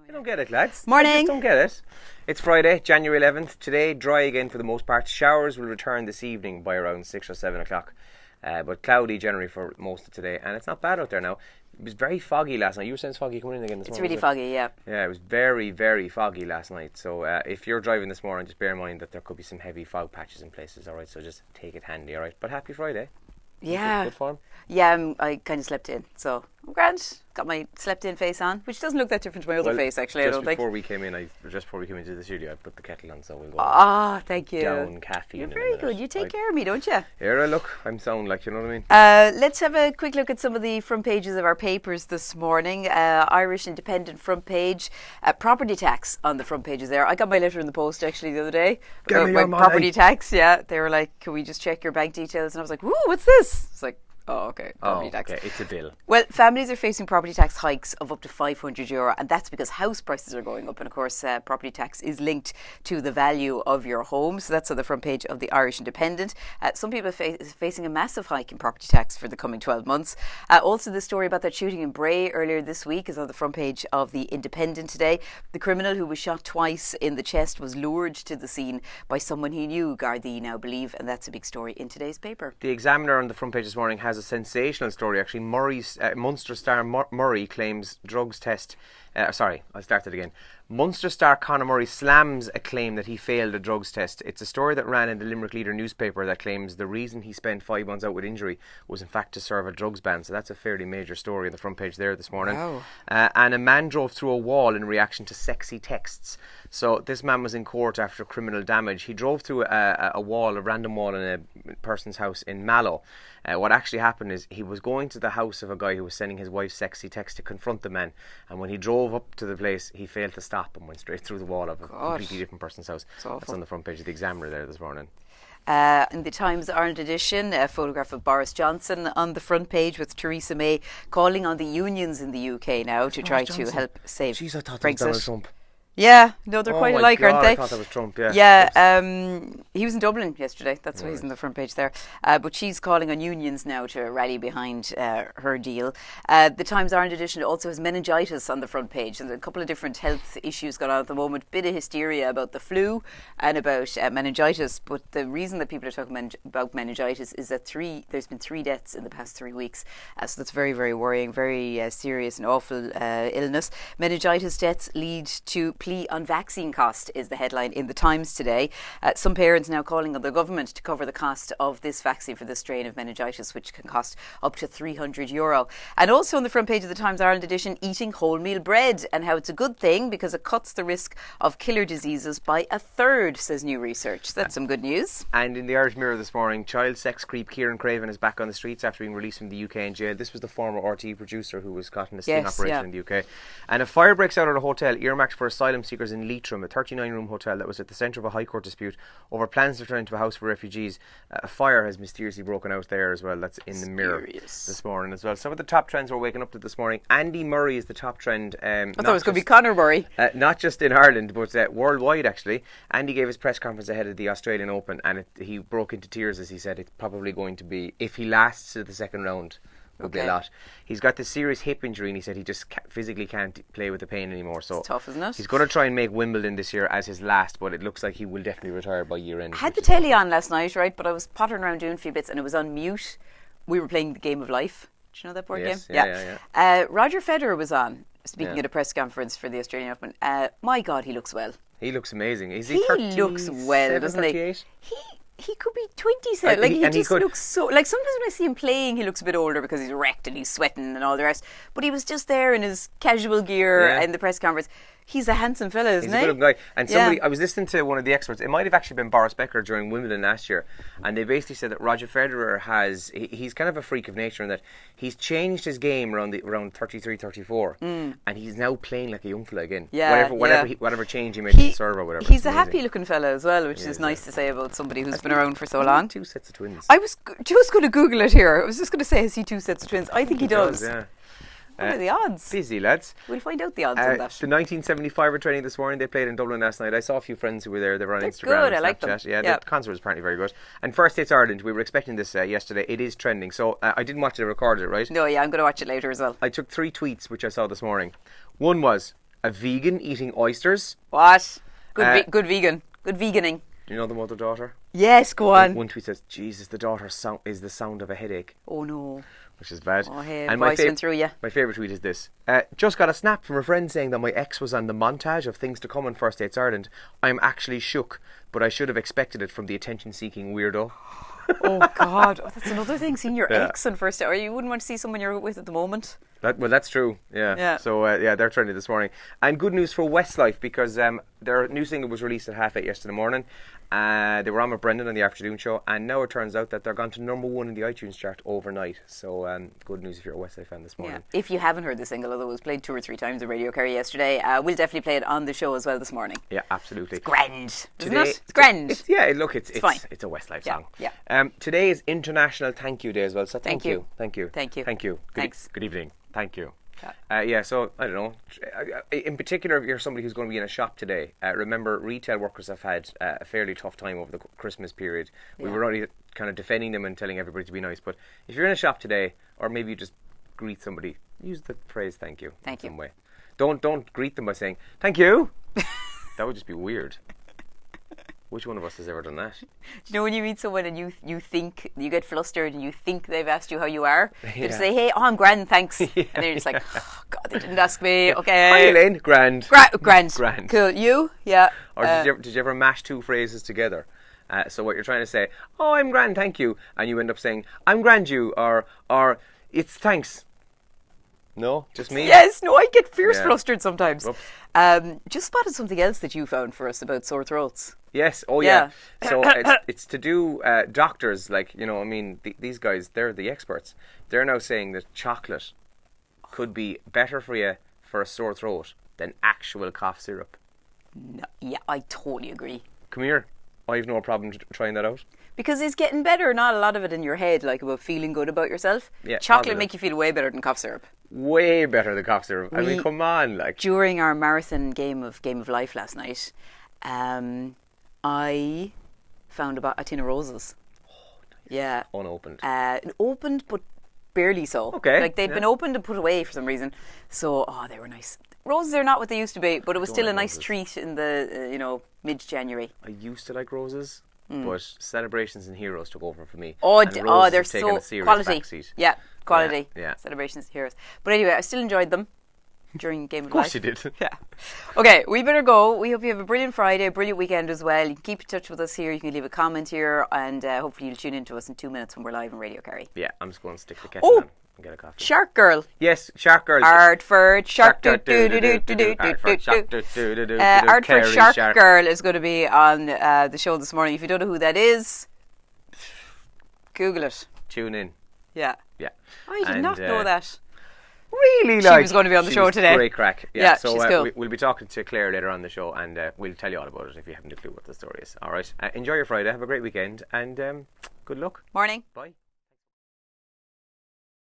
I don't get it, lads. Morning. I just don't get it. It's Friday, January 11th. Today, dry again for the most part. Showers will return this evening by around 6 or 7 o'clock. But cloudy generally for most of today. And it's not bad out there now. It was very foggy last night. You were saying it's foggy coming in again this morning. It's really foggy, yeah. Yeah, it was very, very foggy last night. So if you're driving this morning, just bear in mind that there could be some heavy fog patches in places, alright? So just take it handy, alright? But happy Friday. Yeah. Good form? Yeah, I kind of slept in, so I'm grand. Got my slept-in face on, which doesn't look that different to my other face, actually, I don't think. Just before we came into the studio, I put the kettle on, so we'll go thank you. down caffeine. You're very good. You take care of me, don't you? Here I look. I'm sound like, you know what I mean? Let's have a quick look at some of the front pages of our papers this morning. Irish Independent front page. Property tax on the front pages there. I got my letter in the post, actually, the other day. Give me your money. Property tax, yeah. They were like, can we just check your bank details? And I was like, ooh, what's this? It's like, oh, okay. Property tax. Okay, it's a bill. Well, families are facing property tax hikes of up to €500, and that's because house prices are going up. And of course, property tax is linked to the value of your home. So that's on the front page of the Irish Independent. Some people are facing a massive hike in property tax for the coming 12 months. Also, the story about that shooting in Bray earlier this week is on the front page of the Independent today. The criminal who was shot twice in the chest was lured to the scene by someone he knew, Gardaí now believe, and that's a big story in today's paper. The Examiner on the front page this morning has a sensational story actually. Munster star Murray claims drugs test. Munster star Conor Murray slams a claim that he failed a drugs test. It's a story that ran in the Limerick Leader newspaper that claims the reason he spent 5 months out with injury was in fact to serve a drugs ban. So that's a fairly major story on the front page there this morning. Wow. And a man drove through a wall in reaction to sexy texts. So this man was in court after criminal damage. He drove through a random wall in a person's house in Mallow. What actually happened is he was going to the house of a guy who was sending his wife sexy text to confront the man, and when he drove up to the place he failed to stop and went straight through the wall of a completely different person's house. That's on the front page of the Examiner there this morning. In the Times Ireland edition, a photograph of Boris Johnson on the front page with Theresa May calling on the unions in the UK now to try to help save Jeez, I thought Brexit. That was Donald Trump. Yeah, no, they're quite alike, aren't they? I thought that was Trump, yeah. Yeah, he was in Dublin yesterday. That's why he's on the front page there. But she's calling on unions now to rally behind her deal. The Times Ireland edition also has meningitis on the front page, and a couple of different health issues going on at the moment. Bit of hysteria about the flu and about meningitis. But the reason that people are talking about meningitis is that there's been 3 deaths in the past 3 weeks. So that's very, very worrying, very serious and awful illness. Meningitis deaths lead to plea on vaccine cost is the headline in the Times today. Some parents now calling on the government to cover the cost of this vaccine for this strain of meningitis, which can cost up to €300. And also on the front page of the Times Ireland edition, eating wholemeal bread and how it's a good thing because it cuts the risk of killer diseases by 1/3, says new research. That's some good news. And in the Irish Mirror this morning, child sex creep Kieran Craven is back on the streets after being released from the UK in jail. This was the former RTE producer who was caught in a sting operation in the UK. And a fire breaks out at a hotel earmarked for asylum seekers in Leitrim, a 39-room hotel that was at the centre of a High Court dispute over plans to turn into a house for refugees. A fire has mysteriously broken out there as well. That's in the Mirror this morning as well. Some of the top trends we're waking up to this morning. Andy Murray is the top trend. I thought it was going to be Conor Murray. Not just in Ireland, but worldwide actually. Andy gave his press conference ahead of the Australian Open, and he broke into tears as he said it's probably going to be, if he lasts to the second round, would be a lot. He's got this serious hip injury and he said he just physically can't play with the pain anymore. So it's tough, isn't it? He's going to try and make Wimbledon this year as his last, but it looks like he will definitely retire by year end. I had the telly on last night, right? But I was pottering around doing a few bits and it was on mute. We were playing the Game of Life. Do you know that board game? Yeah. Roger Federer was on, speaking at a press conference for the Australian Open. My God, he looks well. He looks amazing. Is he 30, looks well, doesn't 38? He could be 27. Like, he just looks so... Like, sometimes when I see him playing, he looks a bit older because he's wrecked and he's sweating and all the rest. But he was just there in his casual gear in the press conference. He's a handsome fella, isn't he? He's a good guy. And somebody, I was listening to one of the experts, it might have actually been Boris Becker during Wimbledon last year, and they basically said that Roger Federer he's kind of a freak of nature in that he's changed his game around 33, 34, and he's now playing like a young fella again. Whatever change he made to the serve or whatever. He's a happy looking fella as well, which is nice to say about somebody who's been around for so long. 2 sets of twins. I was just going to Google it here. I was just going to say, has he 2 sets of twins? I think he does. Yeah. What are the odds? Busy, lads. We'll find out the odds on that. The 1975 are training this morning. They played in Dublin last night. I saw a few friends who were there. They were on Instagram good. and Snapchat. I like them. Yeah, the concert was apparently very good. And First Hits Ireland, we were expecting this yesterday. It is trending. So I didn't watch it, I recorded it, right? No, I'm going to watch it later as well. I took 3 tweets which I saw this morning. One was, A vegan eating oysters. What? Good vegan. Good veganing. Do you know the mother-daughter? Yes, go on. One tweet says, Jesus, the daughter is the sound of a headache. Oh, no. Which is bad. Oh, hey, and voice went through you. My favourite tweet is this. Just got a snap from a friend saying that my ex was on the montage of things to come on First Dates Ireland. I'm actually shook, but I should have expected it from the attention-seeking weirdo. Oh, God. Oh, that's another thing, seeing your ex on First Date. Or you wouldn't want to see someone you're with at the moment. That's true. Yeah. So, they're trending this morning. And good news for Westlife, because their new single was released at 8:30 yesterday morning. They were on with Brendan on the afternoon show, and now it turns out that they're gone to number 1 in the iTunes chart overnight. So good news if you're a Westlife fan this morning. Yeah. If you haven't heard the single, although it was played 2 or 3 times on Radio Kerry yesterday, we'll definitely play it on the show as well this morning. Yeah, absolutely. It's grand, isn't it? It's grand. It's fine. It's a Westlife song. Yeah. Today is International Thank You Day as well, so thank you. Thank you. Thanks. Good evening. Thank you. Yeah. So I don't know. In particular, if you're somebody who's going to be in a shop today, remember retail workers have had a fairly tough time over the Christmas period. We were only kind of defending them and telling everybody to be nice. But if you're in a shop today, or maybe you just greet somebody, use the phrase "thank you" in some way. Don't greet them by saying "thank you." That would just be weird. Which one of us has ever done that? Do you know when you meet someone and you think, you get flustered and you think they've asked you how you are? You just say, hey, I'm grand, thanks. And then you're just like, oh, God, they didn't ask me. Okay. Hi, Elaine. Grand. Grand. Cool. You? Yeah. Or did you ever mash 2 phrases together? So what you're trying to say, oh, I'm grand, thank you. And you end up saying, I'm grand you, or it's thanks. No? Just me? Yes. No, I get fierce flustered sometimes. Just spotted something else that you found for us about sore throats. Yes. Oh, yeah. So it's to do doctors, like, these guys, they're the experts. They're now saying that chocolate could be better for you for a sore throat than actual cough syrup. No, yeah, I totally agree. Come here. I have no problem trying that out. Because it's getting better, not a lot of it in your head, like about feeling good about yourself. Yeah, chocolate make you feel way better than cough syrup. Way better than cough syrup. Come on, like. During our marathon game of Life last night, I found a tin of roses. Oh, nice. Yeah. Unopened. Opened, but barely so. Okay. Like they'd been opened and put away for some reason. So, they were nice. Roses are not what they used to be, but it was still a nice treat in the, mid-January. I used to like roses, but Celebrations and Heroes took over for me. They're so quality. Backseat. Yeah, quality. Yeah. Celebrations and Heroes. But anyway, I still enjoyed them during Game of Of Life. course you did. Yeah. Okay, we better go. We hope you have a brilliant Friday, a brilliant weekend as well. You can keep in touch with us here. You can leave a comment here, and hopefully you'll tune in to us in 2 minutes when we're live on Radio Kerry. Yeah, I'm just going to stick the kettle on and get a coffee. Shark Girl. Yes, Shark Girl. Artford Shark Girl is going to be on the show this morning. If you don't know who that is, Google it. Tune in. Yeah. Yeah. I did not know that. Really, she was going to be on the show today. Great crack. Yeah, so she's cool. we'll be talking to Claire later on the show, and we'll tell you all about it if you haven't a clue what the story is. All right. Enjoy your Friday. Have a great weekend, and good luck. Morning. Bye.